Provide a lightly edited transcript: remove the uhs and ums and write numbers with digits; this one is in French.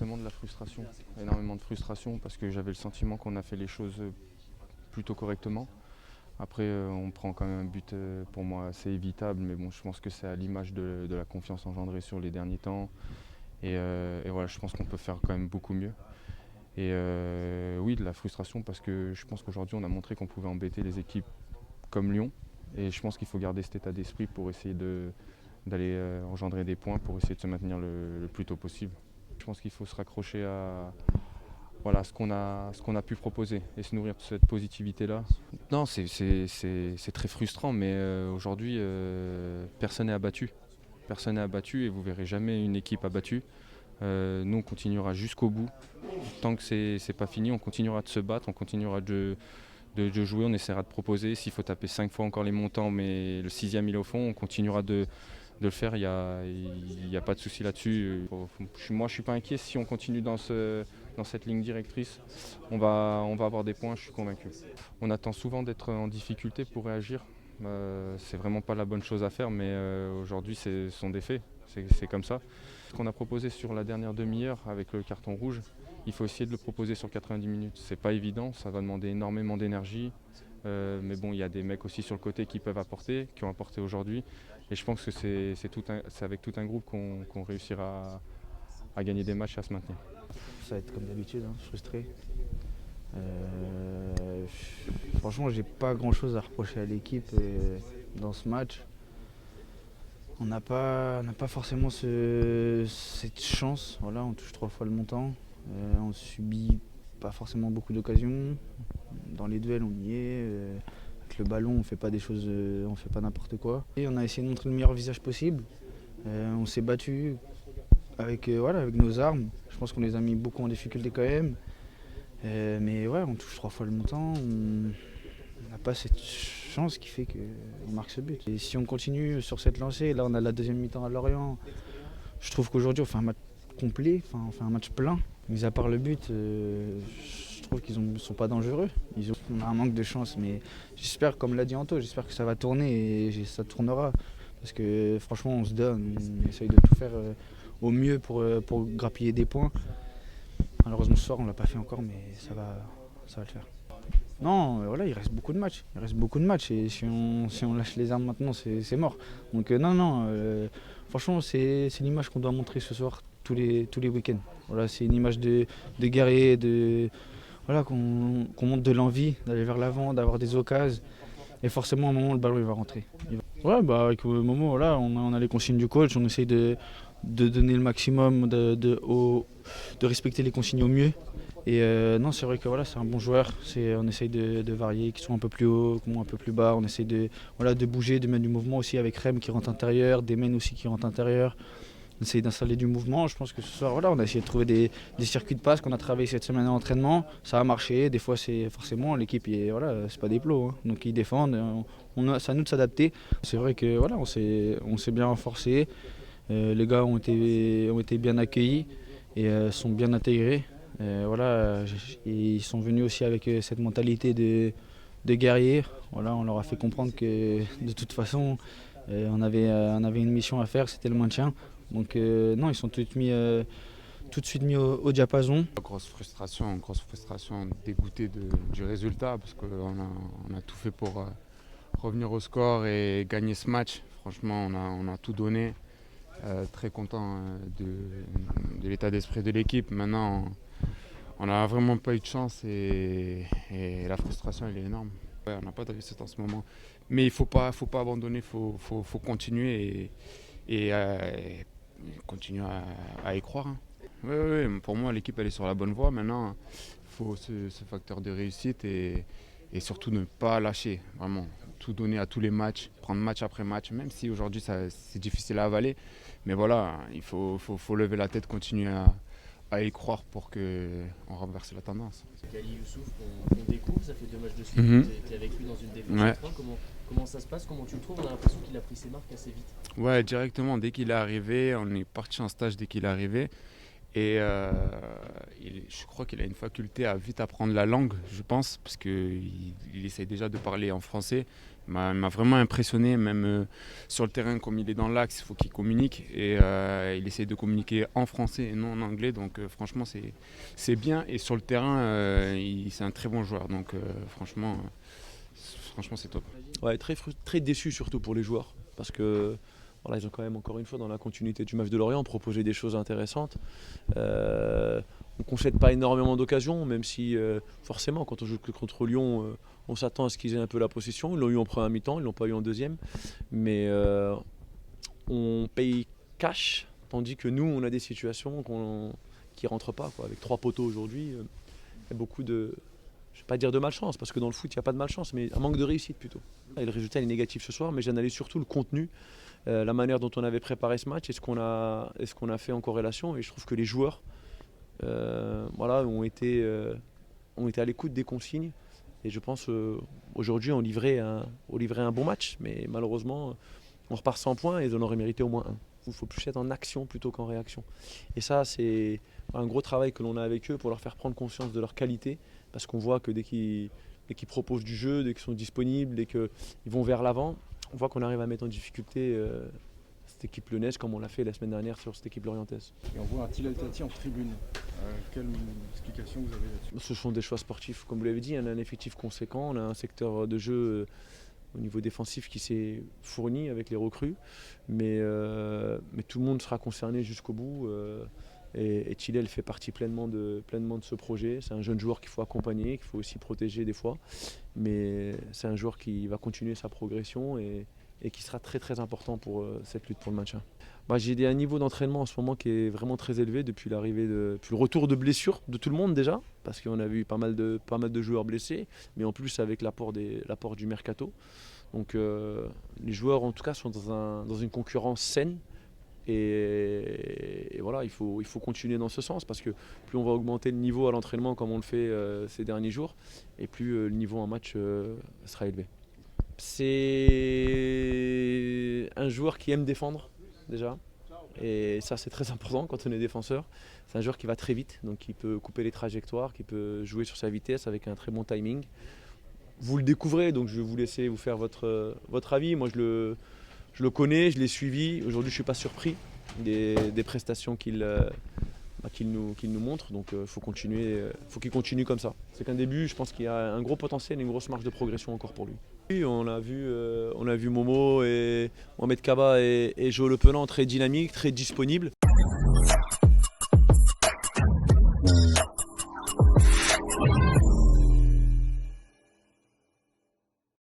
simplement de la frustration, énormément de frustration parce que j'avais le sentiment qu'on a fait les choses plutôt correctement. Après, on prend quand même un but pour moi assez évitable, mais bon, je pense que c'est à l'image de la confiance engendrée sur les derniers temps. Et voilà, je pense qu'on peut faire quand même beaucoup mieux. Et oui, de la frustration parce que je pense qu'aujourd'hui, on a montré qu'on pouvait embêter les équipes comme Lyon. Et je pense qu'il faut garder cet état d'esprit pour essayer d'aller engendrer des points, pour essayer de se maintenir le plus tôt possible. Je pense qu'il faut se raccrocher à voilà, ce qu'on a pu proposer et se nourrir de cette positivité-là. Non, c'est très frustrant, mais aujourd'hui, personne n'est abattu. Personne n'est abattu et vous verrez jamais une équipe abattue. Nous, on continuera jusqu'au bout. Tant que c'est pas fini, on continuera de se battre, on continuera de jouer, on essaiera de proposer. S'il faut taper 5 fois encore les montants, mais le sixième il est au fond, on continuera de le faire. Il n'y a pas de souci là-dessus. Moi, je ne suis pas inquiet. Si on continue dans cette ligne directrice, on va avoir des points, je suis convaincu. On attend souvent d'être en difficulté pour réagir. C'est vraiment pas la bonne chose à faire, mais aujourd'hui, ce sont des faits. C'est comme ça. Ce qu'on a proposé sur la dernière demi-heure avec le carton rouge, il faut essayer de le proposer sur 90 minutes. C'est pas évident, ça va demander énormément d'énergie. Mais bon, il y a des mecs aussi sur le côté qui peuvent apporter, qui ont apporté aujourd'hui. Et je pense que c'est avec tout un groupe qu'on réussira à gagner des matchs et à se maintenir. Ça va être comme d'habitude, frustré. Franchement, j'ai pas grand chose à reprocher à l'équipe dans ce match. On n'a pas forcément cette chance. Voilà, on touche 3 fois le montant. On subit pas forcément beaucoup d'occasions. Dans les duels, on y est. Avec le ballon, on fait pas des choses, on fait pas n'importe quoi. Et on a essayé de montrer le meilleur visage possible. On s'est battu avec nos armes. Je pense qu'on les a mis beaucoup en difficulté quand même. Mais ouais, on touche 3 fois le montant. On n'a pas cette chance qui fait qu'on marque ce but. Et si on continue sur cette lancée, là on a la deuxième mi-temps à Lorient. Je trouve qu'aujourd'hui on fait un match complet, on fait un match plein. Mis à part le but, je trouve qu'ils ne sont pas dangereux. On a un manque de chance, mais j'espère, comme l'a dit Anto, j'espère que ça va tourner et ça tournera. Parce que franchement on se donne, on essaye de tout faire au mieux pour grappiller des points. Malheureusement ce soir on ne l'a pas fait encore, mais ça va le faire. Non, voilà, il reste beaucoup de matchs. Et si on lâche les armes maintenant, c'est mort. Donc franchement, c'est l'image qu'on doit montrer ce soir tous les week-ends. Voilà, c'est une image de guerrier, voilà, qu'on montre de l'envie d'aller vers l'avant, d'avoir des occasions. Et forcément, à un moment, le ballon il va rentrer. Ouais, avec le moment, voilà, on a les consignes du coach, on essaye de donner le maximum, de respecter les consignes au mieux. Et non, c'est vrai que voilà, c'est un bon joueur. On essaye de varier, qu'ils soient un peu plus haut, un peu plus bas. On essaye de bouger, de mettre du mouvement aussi avec Rem qui rentre intérieur, Demen aussi qui rentre intérieur. On essaye d'installer du mouvement. Je pense que ce soir, voilà, on a essayé de trouver des circuits de passe qu'on a travaillé cette semaine en entraînement. Ça a marché. Des fois, c'est forcément l'équipe, voilà, c'est pas des plots, hein. Donc ils défendent. C'est à nous de s'adapter. C'est vrai que voilà, on s'est bien renforcé. Les gars ont été bien accueillis et sont bien intégrés. Voilà, ils sont venus aussi avec cette mentalité de guerrier. Voilà, on leur a fait comprendre que de toute façon, on avait une mission à faire, c'était le maintien. Donc non, ils sont tout de suite mis au diapason. Grosse frustration, dégoûté du résultat parce qu'on a tout fait pour revenir au score et gagner ce match. Franchement, on a tout donné. Très content de l'état d'esprit de l'équipe. Maintenant, on n'a vraiment pas eu de chance et la frustration elle est énorme. Ouais, on n'a pas de réussite en ce moment. Mais il ne faut pas abandonner, il faut continuer et continuer à y croire. Hein. Oui, pour moi l'équipe elle est sur la bonne voie. Maintenant, il faut ce facteur de réussite et surtout ne pas lâcher. Vraiment, tout donner à tous les matchs, prendre match après match, même si aujourd'hui c'est difficile à avaler. Mais voilà, il faut lever la tête, continuer à y croire pour qu'on renverse la tendance. Kali Youssouf, qu'on découvre, ça fait 2 matchs de suite, tu es avec lui dans une défense. Ouais. Comment ça se passe, comment tu le trouves? On a l'impression qu'il a pris ses marques assez vite. Ouais, directement, dès qu'il est arrivé, on est parti en stage dès qu'il est arrivé. Et je crois qu'il a une faculté à vite apprendre la langue, je pense, parce qu'il essaye déjà de parler en français. Il m'a vraiment impressionné, même sur le terrain, comme il est dans l'axe, il faut qu'il communique. Et il essaye de communiquer en français et non en anglais. Donc franchement, c'est bien. Et sur le terrain, c'est un très bon joueur. Donc franchement, c'est top. Ouais, très déçu surtout pour les joueurs. Parce que voilà, ils ont quand même, encore une fois, dans la continuité du match de Lorient, proposé des choses intéressantes. On ne concède pas énormément d'occasions, même si forcément, quand on joue contre Lyon, on s'attend à ce qu'ils aient un peu la possession. Ils l'ont eu en première mi-temps, ils ne l'ont pas eu en deuxième. Mais on paye cash, tandis que nous, on a des situations qui ne rentrent pas, quoi. Avec 3 poteaux aujourd'hui, il y a beaucoup de... Je ne vais pas dire de malchance, parce que dans le foot, il n'y a pas de malchance, mais un manque de réussite plutôt. Et le résultat est négatif ce soir, mais j'analyse surtout le contenu, la manière dont on avait préparé ce match et ce qu'on a fait en corrélation. Et je trouve que les joueurs voilà, ont été à l'écoute des consignes. Et je pense aujourd'hui, on livrait un bon match, mais malheureusement, on repart sans points et ils en auraient mérité au moins un. Il faut plus être en action plutôt qu'en réaction. Et ça, c'est un gros travail que l'on a avec eux pour leur faire prendre conscience de leur qualité. Parce qu'on voit que dès qu'ils proposent du jeu, dès qu'ils sont disponibles, dès qu'ils vont vers l'avant, on voit qu'on arrive à mettre en difficulté cette équipe lyonnaise comme on l'a fait la semaine dernière sur cette équipe lorientaise. Et on voit un Tillel Tati en tribune. Quelle explication vous avez là-dessus? Ce sont des choix sportifs. Comme vous l'avez dit, on a un effectif conséquent, on a un secteur de jeu au niveau défensif qui s'est fourni avec les recrues. Mais tout le monde sera concerné jusqu'au bout. Et Tillel fait partie pleinement de ce projet. C'est un jeune joueur qu'il faut accompagner, qu'il faut aussi protéger des fois. Mais c'est un joueur qui va continuer sa progression et qui sera très très important pour cette lutte pour le maintien. J'ai un niveau d'entraînement en ce moment qui est vraiment très élevé depuis le retour de blessure de tout le monde déjà, parce qu'on a vu pas mal de joueurs blessés, mais en plus avec l'apport du mercato. Donc les joueurs en tout cas sont dans une concurrence saine. Et voilà, il faut continuer dans ce sens parce que plus on va augmenter le niveau à l'entraînement comme on le fait ces derniers jours, et plus le niveau en match sera élevé. C'est un joueur qui aime défendre déjà, et ça c'est très important quand on est défenseur. C'est un joueur qui va très vite, donc qui peut couper les trajectoires, qui peut jouer sur sa vitesse avec un très bon timing. Vous le découvrez, donc je vais vous laisser vous faire votre avis. Moi je le connais, je l'ai suivi. Aujourd'hui, je ne suis pas surpris des prestations qu'il nous montre. Donc, il faut qu'il continue comme ça. C'est qu'un début, je pense qu'il y a un gros potentiel et une grosse marge de progression encore pour lui. Oui, on a vu Momo et Mohamed Kaba et Jo Le Penant très dynamiques, très disponibles.